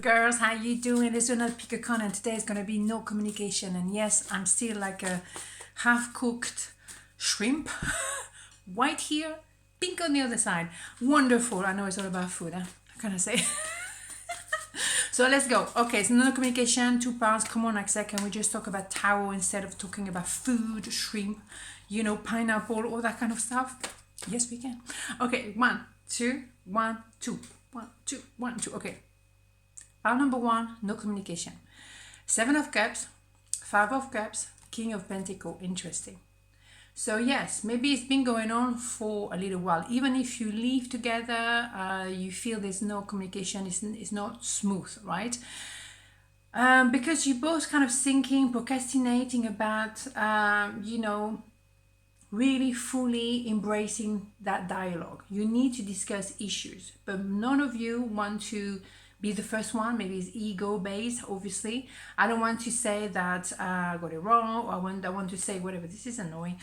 Girls, how you doing? It's another pickacard, and today is gonna be no communication. And yes, I'm still like a half-cooked shrimp, white here, pink on the other side. Wonderful. I know it's all about food. Huh? What can I say? So let's go. Okay, so no communication, 2 parts. Come on, Axelle, can we just talk about tarot instead of talking about food, shrimp, pineapple, all that kind of stuff? Yes, we can. Okay, 1, 2, 1, 2, 1, 2, 1, 2. Okay. Part number 1, no communication. 7 of Cups, 5 of Cups, King of Pentacles. Interesting. So yes, maybe it's been going on for a little while. Even if you live together, you feel there's no communication, it's not smooth, right? Because you're both kind of thinking, procrastinating about, really fully embracing that dialogue. You need to discuss issues, but none of you want to be the first one. Maybe it's ego based, obviously. I don't want to say that I got it wrong, or I want to say whatever. This is annoying.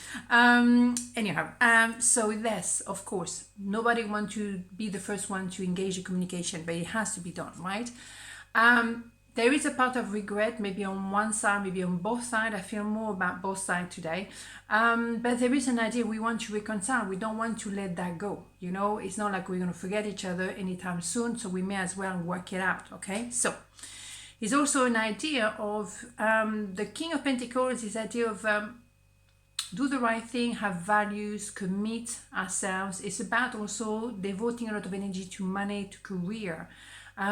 So yes, of course, nobody wants to be the first one to engage in communication, but it has to be done, right? There is a part of regret, maybe on one side, maybe on both sides. I feel more about both sides today. But there is an idea we want to reconcile. We don't want to let that go. It's not like we're going to forget each other anytime soon, so we may as well work it out, okay? So it's also an idea of the King of Pentacles, this idea of do the right thing, have values, commit ourselves. It's about also devoting a lot of energy to money, to career.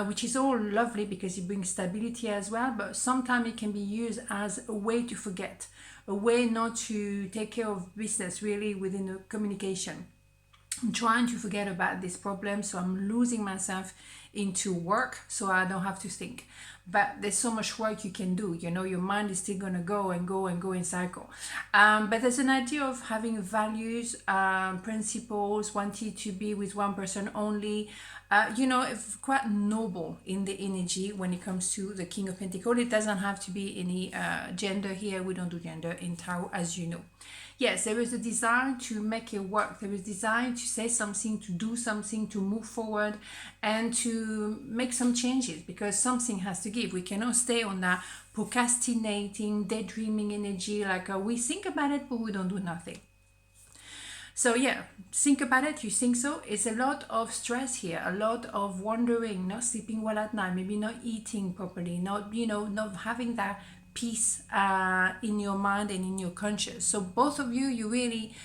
Which is all lovely because it brings stability as well, but sometimes it can be used as a way to forget, a way not to take care of business really within the communication. I'm trying to forget about this problem, so I'm losing myself into work so I don't have to think. But there's so much work you can do, your mind is still gonna go and go and go in cycle. But there's an idea of having values, principles, wanting to be with one person only. Quite noble in the energy when it comes to the King of Pentacles. It doesn't have to be any gender here. We don't do gender in tarot, as you know. Yes, there is a desire to make it work. There is desire to say something, to do something, to move forward, and to make some changes, because something has to give. We cannot stay on that procrastinating, daydreaming energy, like we think about it, but we don't do nothing. So yeah, think about it, you think so? It's a lot of stress here, a lot of wondering, not sleeping well at night, maybe not eating properly, not having that peace in your mind and in your conscience. So both of you really,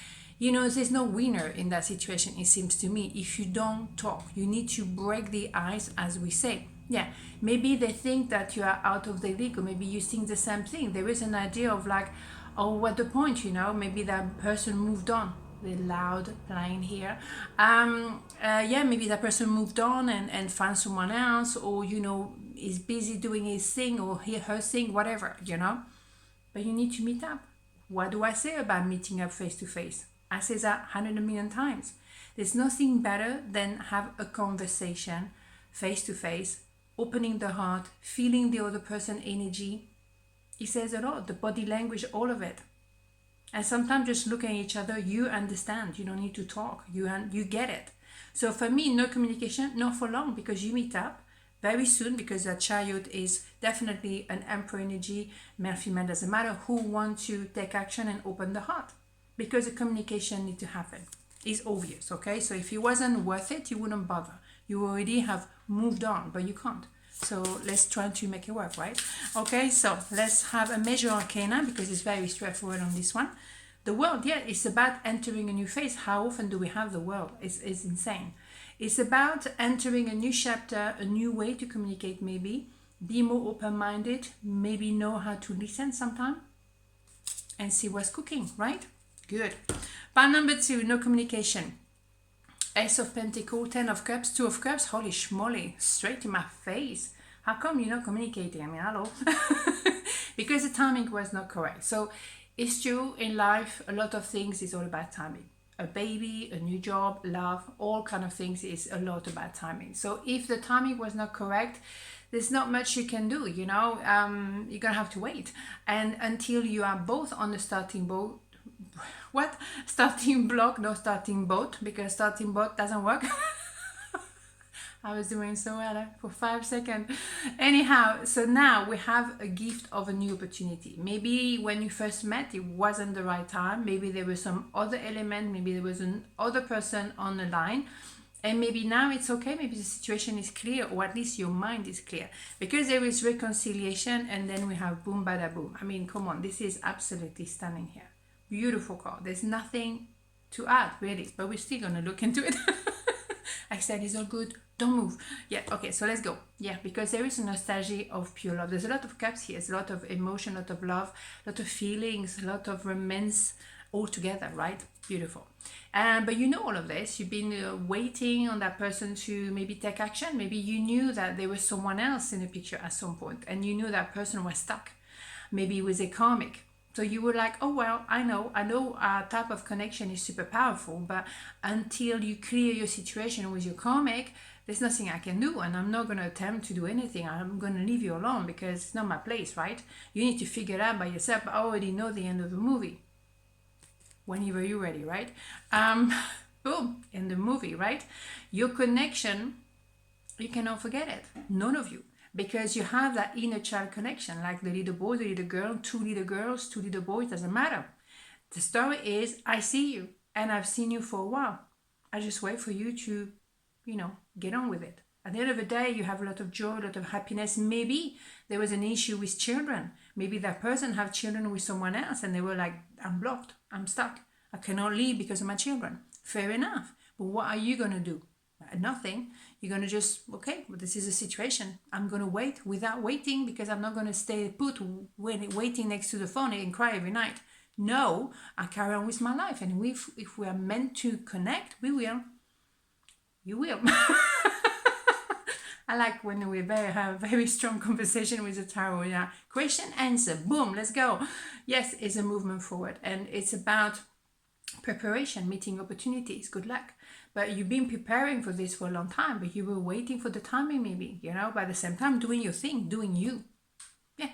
there's no winner in that situation, it seems to me. If you don't talk, you need to break the ice, as we say. Yeah, maybe they think that you are out of the league, or maybe you think the same thing. There is an idea of like, oh, what the point, maybe that person moved on. The loud playing here. Maybe that person moved on and found someone else, or is busy doing his thing or her thing, whatever, but you need to meet up. What do I say about meeting up face to face? I say that 100 million times. There's nothing better than have a conversation face to face, opening the heart, feeling the other person's energy. It says a lot, the body language, all of it. And sometimes just looking at each other, you understand. You don't need to talk. You get it. So for me, no communication, not for long, because you meet up very soon, because that Chariot is definitely an Emperor energy, male, female, doesn't matter, who wants to take action and open the heart, because the communication needs to happen. It's obvious, okay? So if it wasn't worth it, you wouldn't bother. You already have moved on, but you can't. So let's try to make it work, right? Okay, so let's have a major arcana, because it's very straightforward on this one. The world, yeah, it's about entering a new phase. How often do we have the world? It's insane. It's about entering a new chapter, a new way to communicate, maybe. Be more open-minded, maybe know how to listen sometime, and see what's cooking, right? Good. Part number 2, no communication. Ace of Pentacles, 10 of Cups, 2 of Cups. Holy schmoly, straight in my face. How come you're not communicating? I mean, hello. Because the timing was not correct. So it's true, in life, a lot of things is all about timing. A baby, a new job, love, all kind of things is a lot about timing. So if the timing was not correct, there's not much you can do, you're gonna have to wait. And until you are both on the starting boat, starting block, no starting boat, because starting boat doesn't work. I was doing so well for 5 seconds. Anyhow, so now we have a gift of a new opportunity. Maybe when you first met, it wasn't the right time. Maybe there was some other element. Maybe there was an other person on the line. And maybe now it's okay. Maybe the situation is clear, or at least your mind is clear. Because there is reconciliation, and then we have boom, bada, boom. I mean, come on. This is absolutely stunning here. Beautiful card. There's nothing to add, really. But we're still going to look into it. I said it's all good, don't move. Yeah, okay, so let's go. Yeah, because there is a nostalgia of pure love. There's a lot of cups here. There's a lot of emotion, a lot of love, a lot of feelings, a lot of romance all together, right? Beautiful. But you know all of this. You've been waiting on that person to maybe take action. Maybe you knew that there was someone else in the picture at some point, and you knew that person was stuck. Maybe it was a karmic. So you were like, oh, well, I know our type of connection is super powerful, but until you clear your situation with your karmic, there's nothing I can do, and I'm not going to attempt to do anything. I'm going to leave you alone because it's not my place, right? You need to figure it out by yourself. I already know the end of the movie. Whenever you're ready, right? Boom, in the movie, right? Your connection, you cannot forget it. None of you. Because you have that inner child connection, like the little boy, the little girl, 2 little girls, 2 little boys, doesn't matter. The story is, I see you, and I've seen you for a while. I just wait for you to, get on with it. At the end of the day, you have a lot of joy, a lot of happiness. Maybe there was an issue with children. Maybe that person have children with someone else, and they were like, I'm blocked, I'm stuck. I cannot leave because of my children. Fair enough. But what are you going to do? Nothing. You're going to just, okay, well, this is a situation. I'm going to wait without waiting because I'm not going to stay put waiting next to the phone and cry every night. No, I carry on with my life. And if we are meant to connect, we will. You will. I like when we have a very strong conversation with the tarot. Yeah. Question, answer, boom, let's go. Yes, it's a movement forward. And it's about preparation, meeting opportunities. Good luck. But you've been preparing for this for a long time, but you were waiting for the timing maybe, but at the same time doing your thing, doing you. Yeah.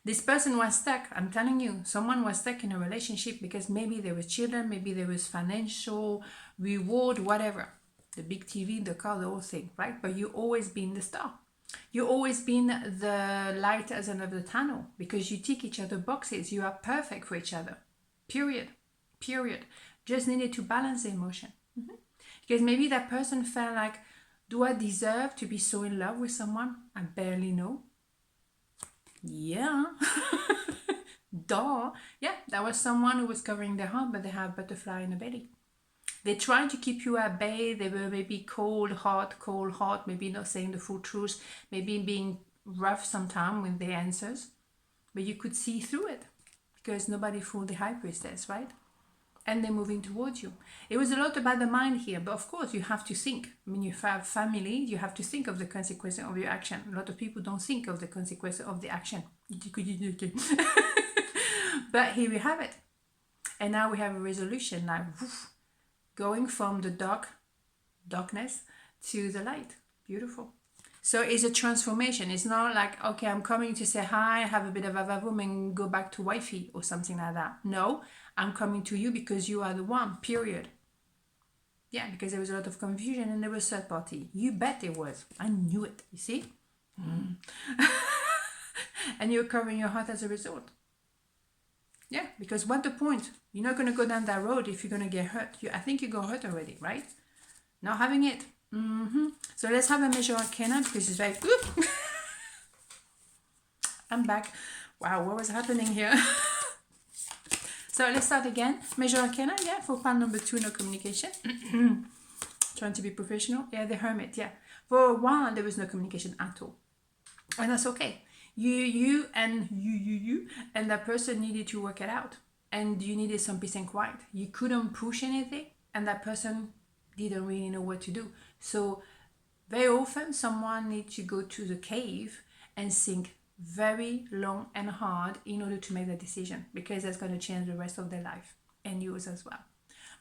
This person was stuck. I'm telling you, someone was stuck in a relationship because maybe there was children, maybe there was financial reward, whatever. The big TV, the car, the whole thing, right? But you always been the star. You always been the light at the end of the tunnel because you tick each other boxes. You are perfect for each other. Period. Just needed to balance the emotion. Mm-hmm. Because maybe that person felt like, do I deserve to be so in love with someone I barely know? Yeah. Duh. Yeah, that was someone who was covering their heart, but they have butterfly in the belly. They tried to keep you at bay. They were maybe cold, hot, maybe not saying the full truth, maybe being rough sometimes with their answers. But you could see through it because nobody fooled the high priestess, right? And they're moving towards you. It was a lot about the mind here, but of course you have to think. I mean, you have family, you have to think of the consequences of your action. A lot of people don't think of the consequences of the action. But here we have it. And now we have a resolution now. Going from the darkness to the light. Beautiful. So it's a transformation. It's not like, okay, I'm coming to say hi, have a bit of a vavoom and go back to wifey or something like that. No, I'm coming to you because you are the one, period. Yeah, because there was a lot of confusion and there was third party. You bet it was. I knew it, you see? And you're covering your heart as a result. Yeah, because what's the point? You're not going to go down that road if you're going to get hurt. I think you got hurt already, right? Not having it. So let's have a measure arcana because it's very... I'm back. Wow, what was happening here? So let's start again. Measure arcana, yeah, for pile number 2, no communication. Trying to be professional. Yeah, the hermit, yeah. For a while, there was no communication at all. And that's okay. You and that person needed to work it out. And you needed some peace and quiet. You couldn't push anything, and that person didn't really know what to do. So very often, someone needs to go to the cave and think very long and hard in order to make that decision, because that's going to change the rest of their life and yours as well.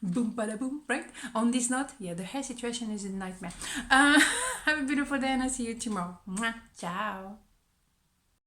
Boom, bada boom, right? On this note, yeah, the hair situation is a nightmare. Have a beautiful day and I'll see you tomorrow. Mwah. Ciao.